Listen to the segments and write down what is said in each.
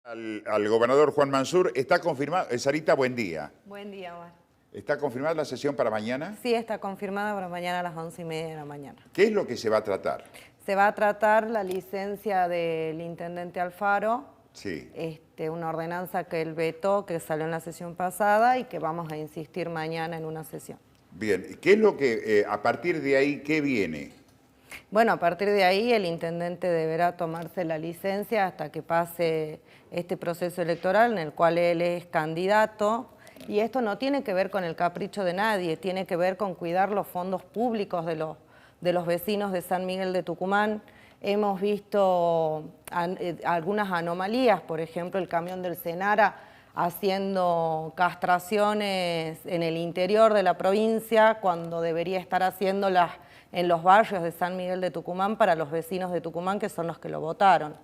Al gobernador Juan Mansur. Está confirmado, Sarita, buen día. Buen día, Omar. ¿Está confirmada la sesión para mañana? Sí, está confirmada para mañana a las 11:30 de la mañana. ¿Qué es lo que se va a tratar? Se va a tratar la licencia del intendente Alfaro, Sí. Una ordenanza que él vetó, que salió en la sesión pasada y que vamos a insistir mañana en una sesión. Bien, ¿qué es lo que, a partir de ahí, qué viene? Bueno, a partir de ahí el intendente deberá tomarse la licencia hasta que pase este proceso electoral en el cual él es candidato. Y esto no tiene que ver con el capricho de nadie, tiene que ver con cuidar los fondos públicos de los vecinos de San Miguel de Tucumán. Hemos visto algunas anomalías, por ejemplo, el camión del Senara haciendo castraciones en el interior de la provincia cuando debería estar haciéndolas en los barrios de San Miguel de Tucumán para los vecinos de Tucumán, que son los que lo votaron.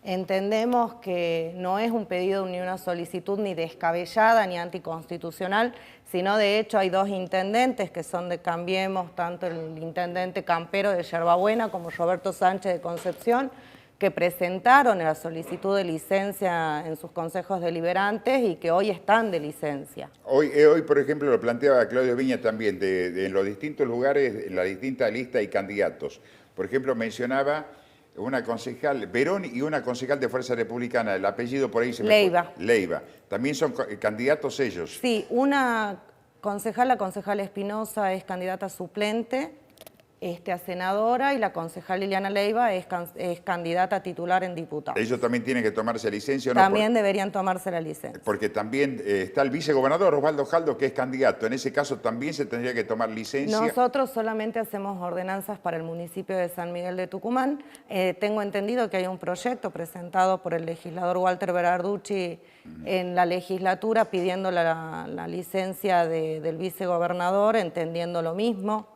Entendemos que no es un pedido ni una solicitud ni descabellada ni anticonstitucional, sino de hecho hay dos intendentes que son de Cambiemos, tanto el intendente Campero de Yerbabuena como Roberto Sánchez de Concepción, que presentaron la solicitud de licencia en sus consejos deliberantes y que hoy están de licencia. Hoy, por ejemplo, lo planteaba Claudio Viña también, en los distintos lugares, en la distinta lista hay candidatos. Por ejemplo, mencionaba una concejal, Verón, y una concejal de Fuerza Republicana, el apellido por ahí se me Leiva. fue. Leiva. También son candidatos ellos. Sí, una concejal, la concejal Espinosa, es candidata suplente a senadora, y la concejal Liliana Leiva es candidata titular en diputados. ¿Ellos también tienen que tomarse licencia o no? También deberían tomarse la licencia. Porque también está el vicegobernador Osvaldo Jaldo, que es candidato. En ese caso también se tendría que tomar licencia. Nosotros solamente hacemos ordenanzas para el municipio de San Miguel de Tucumán. Tengo entendido que hay un proyecto presentado por el legislador Walter Berarducci en la legislatura pidiendo la licencia del vicegobernador, entendiendo lo mismo.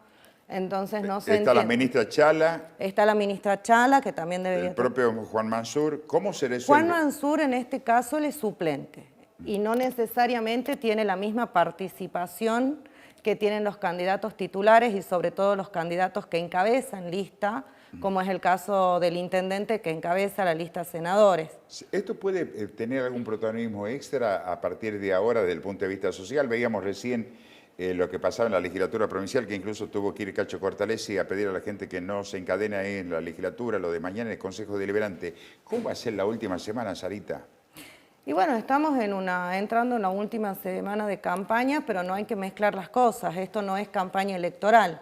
Entonces no se Está la ministra Chala. Está la ministra Chala, que también debería... El propio Juan Mansur. ¿Cómo se resuelve? Juan Mansur en este caso él es suplente y no necesariamente tiene la misma participación que tienen los candidatos titulares y sobre todo los candidatos que encabezan lista, como es el caso del intendente que encabeza la lista senadores. ¿Esto puede tener algún protagonismo extra a partir de ahora desde el punto de vista social? Veíamos recién lo que pasaba en la legislatura provincial, que incluso tuvo que ir Cacho Cortalesi a pedir a la gente que no se encadene ahí en la legislatura, lo de mañana en el Consejo Deliberante. ¿Cómo va a ser la última semana, Sarita? Y bueno, estamos entrando en la última semana de campaña, pero no hay que mezclar las cosas. Esto no es campaña electoral.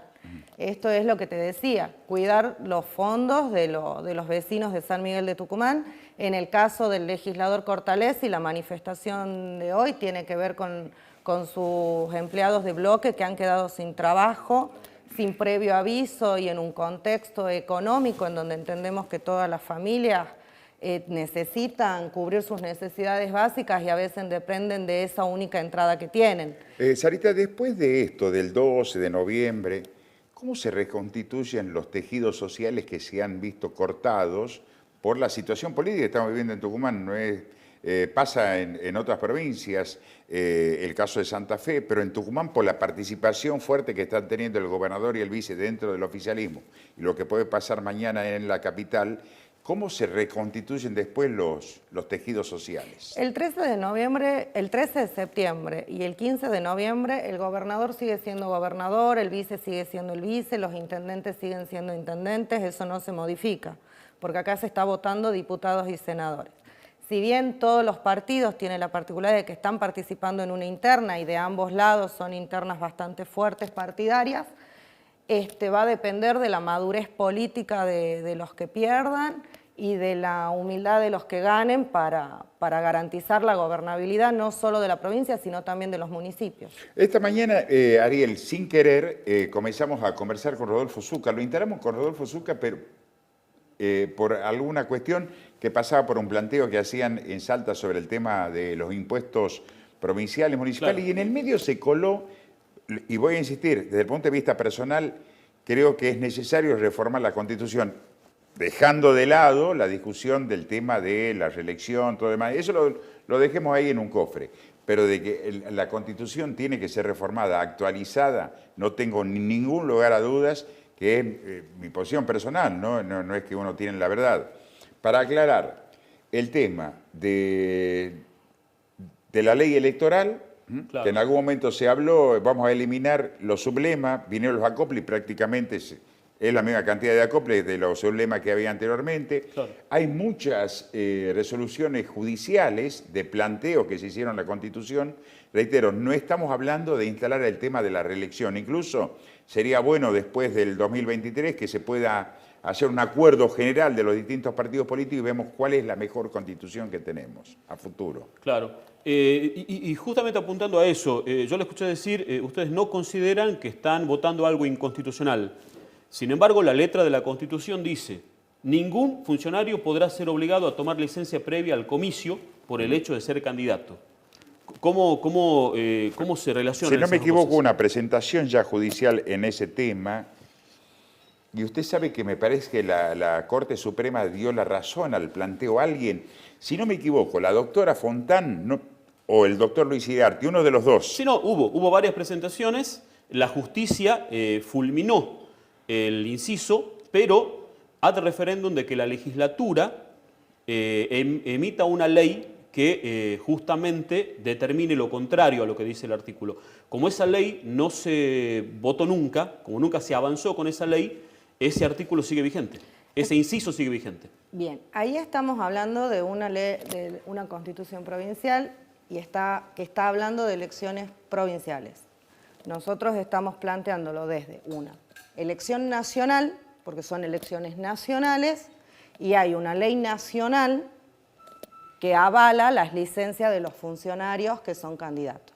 Esto es lo que te decía, cuidar los fondos de los vecinos de San Miguel de Tucumán. En el caso del legislador Cortalesi, la manifestación de hoy tiene que ver con sus empleados de bloque que han quedado sin trabajo, sin previo aviso y en un contexto económico en donde entendemos que todas las familias necesitan cubrir sus necesidades básicas y a veces dependen de esa única entrada que tienen. Sarita, después de esto, del 12 de noviembre, ¿cómo se reconstituyen los tejidos sociales que se han visto cortados por la situación política que estamos viviendo en Tucumán? No es... pasa en otras provincias, el caso de Santa Fe, pero en Tucumán por la participación fuerte que están teniendo el gobernador y el vice dentro del oficialismo y lo que puede pasar mañana en la capital, ¿cómo se reconstituyen después los tejidos sociales? El 13 de septiembre y el 15 de noviembre el gobernador sigue siendo gobernador, el vice sigue siendo el vice, los intendentes siguen siendo intendentes, eso no se modifica, porque acá se está votando diputados y senadores. Si bien todos los partidos tienen la particularidad de que están participando en una interna y de ambos lados son internas bastante fuertes partidarias, va a depender de la madurez política de los que pierdan y de la humildad de los que ganen para garantizar la gobernabilidad no solo de la provincia, sino también de los municipios. Esta mañana, Ariel, sin querer, comenzamos a conversar con Rodolfo Zucca. Lo instalamos con Rodolfo Zucca, pero por alguna cuestión que pasaba por un planteo que hacían en Salta sobre el tema de los impuestos provinciales, municipales, claro. Y en el medio se coló, y voy a insistir, desde el punto de vista personal, creo que es necesario reformar la Constitución, dejando de lado la discusión del tema de la reelección, todo demás. Eso lo dejemos ahí en un cofre. Pero de que la Constitución tiene que ser reformada, actualizada, no tengo ningún lugar a dudas, que es mi posición personal, no es que uno tiene la verdad. Para aclarar, el tema de la ley electoral, Claro. que en algún momento se habló, vamos a eliminar los sublemas, vinieron los acoples y prácticamente es la misma cantidad de acoples de los sublemas que había anteriormente. Claro. Hay muchas resoluciones judiciales de planteo que se hicieron en la Constitución. Reitero, no estamos hablando de instalar el tema de la reelección. Incluso sería bueno después del 2023 que se pueda hacer un acuerdo general de los distintos partidos políticos y vemos cuál es la mejor Constitución que tenemos a futuro. Claro. Y justamente apuntando a eso, yo le escuché decir, ustedes no consideran que están votando algo inconstitucional. Sin embargo, la letra de la Constitución dice: ningún funcionario podrá ser obligado a tomar licencia previa al comicio por el hecho de ser candidato. ¿Cómo se relaciona? Si no me equivoco, una presentación ya judicial en ese tema, y usted sabe que me parece que la Corte Suprema dio la razón al planteo a alguien. Si no me equivoco, la doctora Fontán o el doctor Luis Iriarte, uno de los dos. Sí, no, hubo varias presentaciones. La justicia fulminó el inciso, pero ad referéndum de que la legislatura emita una ley que justamente determine lo contrario a lo que dice el artículo. Como esa ley no se votó nunca, como nunca se avanzó con esa ley, ese artículo sigue vigente, ese inciso sigue vigente. Bien, ahí estamos hablando de una ley, de una constitución provincial y que está hablando de elecciones provinciales. Nosotros estamos planteándolo desde una elección nacional, porque son elecciones nacionales, y hay una ley nacional que avala las licencias de los funcionarios que son candidatos.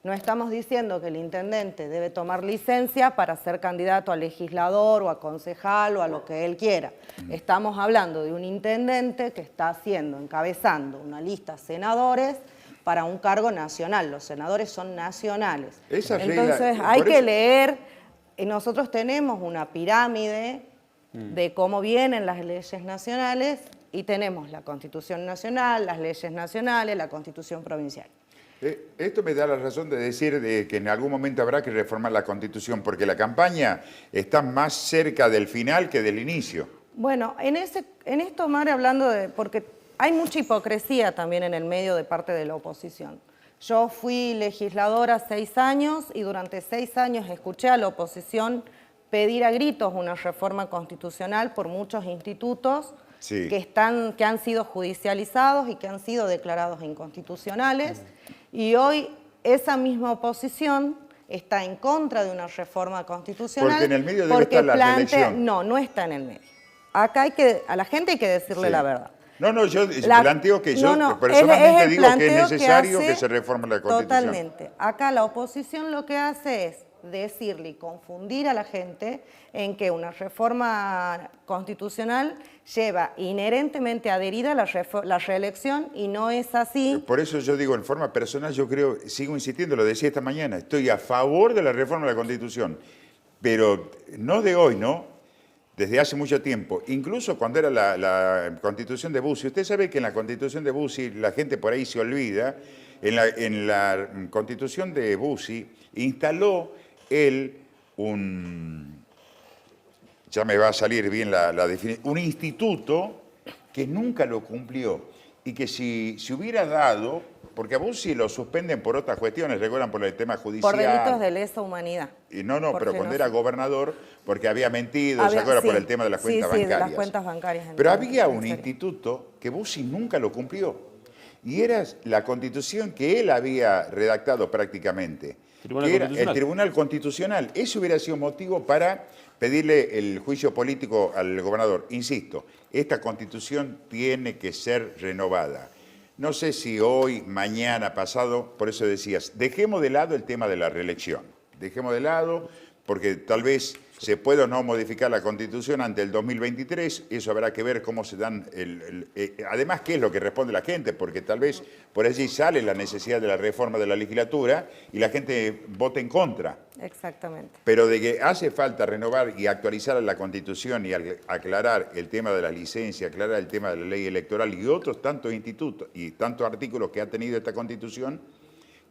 No estamos diciendo que el intendente debe tomar licencia para ser candidato a legislador o a concejal o a lo que él quiera. Estamos hablando de un intendente que está encabezando una lista de senadores para un cargo nacional. Los senadores son nacionales. Entonces hay que leer, y nosotros tenemos una pirámide de cómo vienen las leyes nacionales y tenemos la Constitución Nacional, las leyes nacionales, la Constitución Provincial. Esto me da la razón de decir que en algún momento habrá que reformar la Constitución, porque la campaña está más cerca del final que del inicio. Bueno, en esto, Mare, hablando porque hay mucha hipocresía también en el medio de parte de la oposición. Yo fui legisladora 6 años y durante 6 años escuché a la oposición pedir a gritos una reforma constitucional por muchos institutos sí, que han sido judicializados y que han sido declarados inconstitucionales. Y hoy esa misma oposición está en contra de una reforma constitucional. Porque en el medio debe estar la reelección. No está en el medio. Acá a la gente hay que decirle la verdad. No, yo planteo que personalmente digo que es necesario que se reforme la Constitución. Totalmente. Acá la oposición lo que hace es decirle y confundir a la gente en que una reforma constitucional lleva inherentemente adherida la reelección y no es así. Por eso yo digo, en forma personal, yo creo, sigo insistiendo, lo decía esta mañana, estoy a favor de la reforma de la Constitución, pero no de hoy, ¿no? Desde hace mucho tiempo, incluso cuando era la Constitución de Bussi. Usted sabe que en la Constitución de Bussi, la gente por ahí se olvida, en la Constitución de Bussi instaló él ya me va a salir bien la definición, un instituto que nunca lo cumplió y que si hubiera dado, porque a Bussi lo suspenden por otras cuestiones, recuerdan por el tema judicial. Por delitos de lesa humanidad. Y pero cuando era gobernador, porque había mentido, ¿se acuerdan? Por el tema de las cuentas bancarias. Sí, de las cuentas bancarias. Pero había un instituto que Bussi nunca lo cumplió. Y era la Constitución que él había redactado prácticamente. Que era el Tribunal Constitucional. Eso hubiera sido motivo para pedirle el juicio político al gobernador. Insisto, esta Constitución tiene que ser renovada. No sé si hoy, mañana, pasado, por eso decías, dejemos de lado el tema de la reelección. Dejemos de lado, porque tal vez se puede o no modificar la Constitución ante el 2023, eso habrá que ver cómo se dan, además qué es lo que responde la gente, porque tal vez por allí sale la necesidad de la reforma de la legislatura y la gente vota en contra. Exactamente. Pero de que hace falta renovar y actualizar la Constitución y aclarar el tema de la licencia, aclarar el tema de la ley electoral y otros tantos institutos y tantos artículos que ha tenido esta Constitución,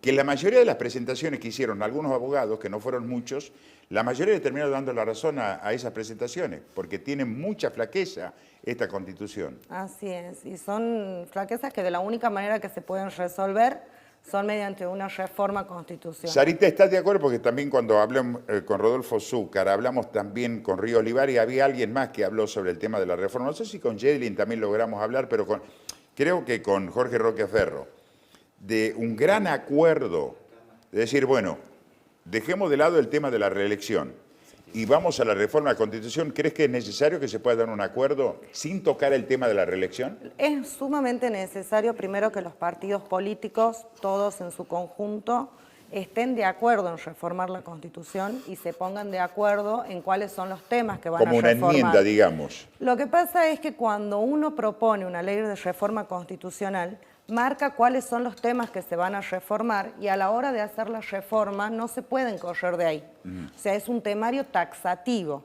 que la mayoría de las presentaciones que hicieron algunos abogados, que no fueron muchos, la mayoría le terminaron dando la razón a esas presentaciones, porque tienen mucha flaqueza esta Constitución. Así es, y son flaquezas que de la única manera que se pueden resolver son mediante una reforma constitucional. Sarita, ¿estás de acuerdo? Porque también cuando hablamos con Rodolfo Zúcar, hablamos también con Río Olivar y había alguien más que habló sobre el tema de la reforma. No sé si con Yedlin también logramos hablar, pero creo que con Jorge Roqueferro, de un gran acuerdo, de decir, bueno, dejemos de lado el tema de la reelección y vamos a la reforma de la Constitución. ¿Crees que es necesario que se pueda dar un acuerdo sin tocar el tema de la reelección? Es sumamente necesario, primero, que los partidos políticos, todos en su conjunto, estén de acuerdo en reformar la Constitución y se pongan de acuerdo en cuáles son los temas que van a reformar. Como una enmienda, digamos. Lo que pasa es que cuando uno propone una ley de reforma constitucional, marca cuáles son los temas que se van a reformar y a la hora de hacer la reforma no se pueden correr de ahí. O sea, es un temario taxativo.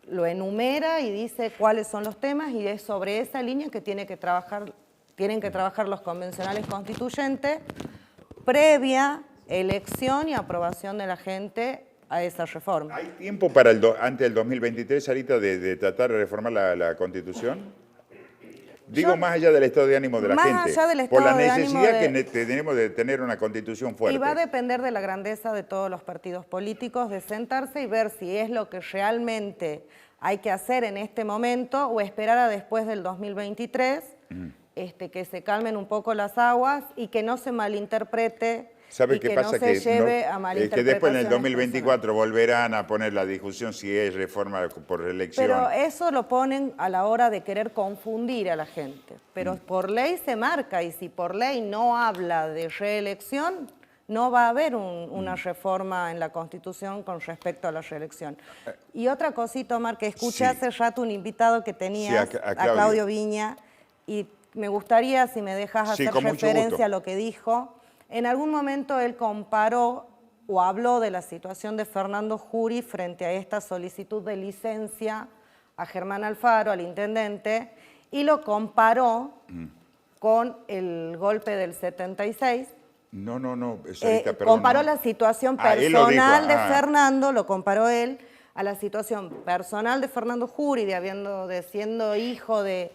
Lo enumera y dice cuáles son los temas y es sobre esa línea que tienen que trabajar los convencionales constituyentes previa elección y aprobación de la gente a esa reforma. ¿Hay tiempo para antes del 2023, Sarita, de tratar de reformar la Constitución? Digo, más allá del estado de ánimo de la gente, Más allá del por la estado de ánimo necesidad que tenemos de tener una Constitución fuerte. Y va a depender de la grandeza de todos los partidos políticos, de sentarse y ver si es lo que realmente hay que hacer en este momento o esperar a después del 2023, que se calmen un poco las aguas y que no se malinterprete. ¿Sabe y qué que pasa? no se lleve a malinterpretaciones que después en el 2024 personales. volverán a poner la discusión si es reforma por reelección. Pero eso lo ponen a la hora de querer confundir a la gente. Pero por ley se marca y si por ley no habla de reelección, no va a haber una reforma en la Constitución con respecto a la reelección. Y otra cosita, Omar, que escuché hace rato un invitado que tenías, Sí, a Claudio Viña, y me gustaría, si me dejas hacer referencia a lo que dijo. En algún momento él comparó o habló de la situación de Fernando Jury frente a esta solicitud de licencia a Germán Alfaro, al intendente, y lo comparó con el golpe del 76. No, Sarita, perdón. Comparó la situación personal de Fernando, lo comparó él, a la situación personal de Fernando Jury, de siendo hijo de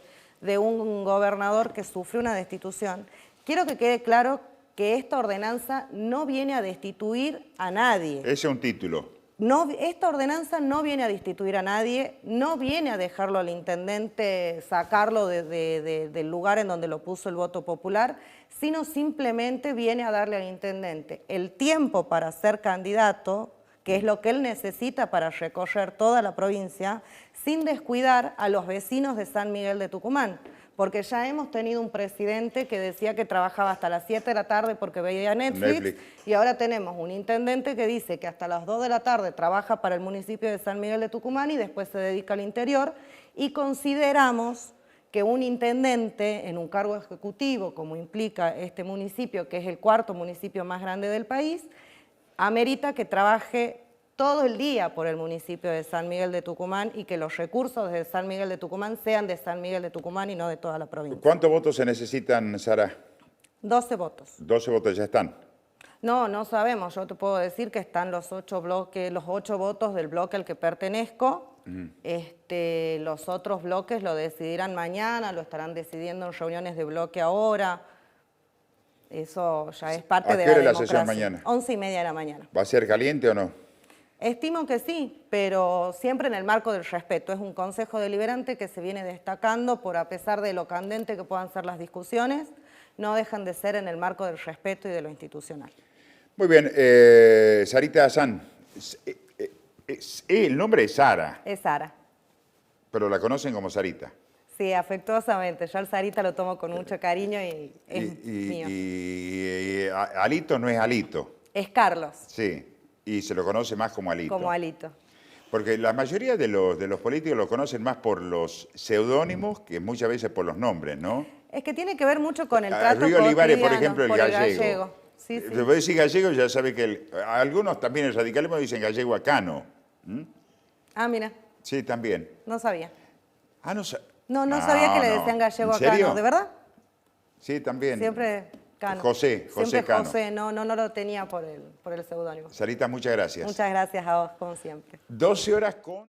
un gobernador que sufrió una destitución. Quiero que quede claro que esta ordenanza no viene a destituir a nadie. Ese es un título. No, esta ordenanza no viene a destituir a nadie, no viene a dejarlo al intendente, sacarlo del lugar en donde lo puso el voto popular, sino simplemente viene a darle al intendente el tiempo para ser candidato, que es lo que él necesita para recorrer toda la provincia, sin descuidar a los vecinos de San Miguel de Tucumán. Porque ya hemos tenido un presidente que decía que trabajaba hasta las 7 de la tarde porque veía Netflix, y ahora tenemos un intendente que dice que hasta las 2 de la tarde trabaja para el municipio de San Miguel de Tucumán y después se dedica al interior, y consideramos que un intendente en un cargo ejecutivo, como implica este municipio, que es el cuarto municipio más grande del país, amerita que trabaje todo el día por el municipio de San Miguel de Tucumán y que los recursos de San Miguel de Tucumán sean de San Miguel de Tucumán y no de toda la provincia. ¿Cuántos votos se necesitan, Sara? 12 votos. 12 votos ya están. No sabemos. Yo te puedo decir que están los 8 votos del bloque al que pertenezco. Los otros bloques lo decidirán mañana, lo estarán decidiendo en reuniones de bloque ahora. Eso ya es parte de la democracia. ¿A qué hora la sesión mañana? 11:30 de la mañana. ¿Va a ser caliente o no? Estimo que sí, pero siempre en el marco del respeto. Es un consejo deliberante que se viene destacando por, a pesar de lo candente que puedan ser las discusiones, no dejan de ser en el marco del respeto y de lo institucional. Muy bien, Sarita Hassan, el nombre es Sara. Es Sara. Pero la conocen como Sarita. Sí, afectuosamente. Yo al Sarita lo tomo con mucho cariño y es mío. Y Alito no es Alito. Es Carlos. Sí. Y se lo conoce más como Alito. Como Alito. Porque la mayoría de los políticos lo conocen más por los seudónimos que muchas veces por los nombres, ¿no? Es que tiene que ver mucho con el trato cotidiano. Río Olivares, por ejemplo, el gallego. Sí. Si vos decís gallego, ya sabe que algunos también el radicalismo dicen gallego acano. Ah, mira. Sí, también. No sabía. Ah, no sabía que le decían gallego acano. ¿De verdad? Sí, también. Siempre Cano. José Siempre Cano. José, no lo tenía por el seudónimo. Sarita, muchas gracias. Muchas gracias a vos, como siempre. 12 horas con...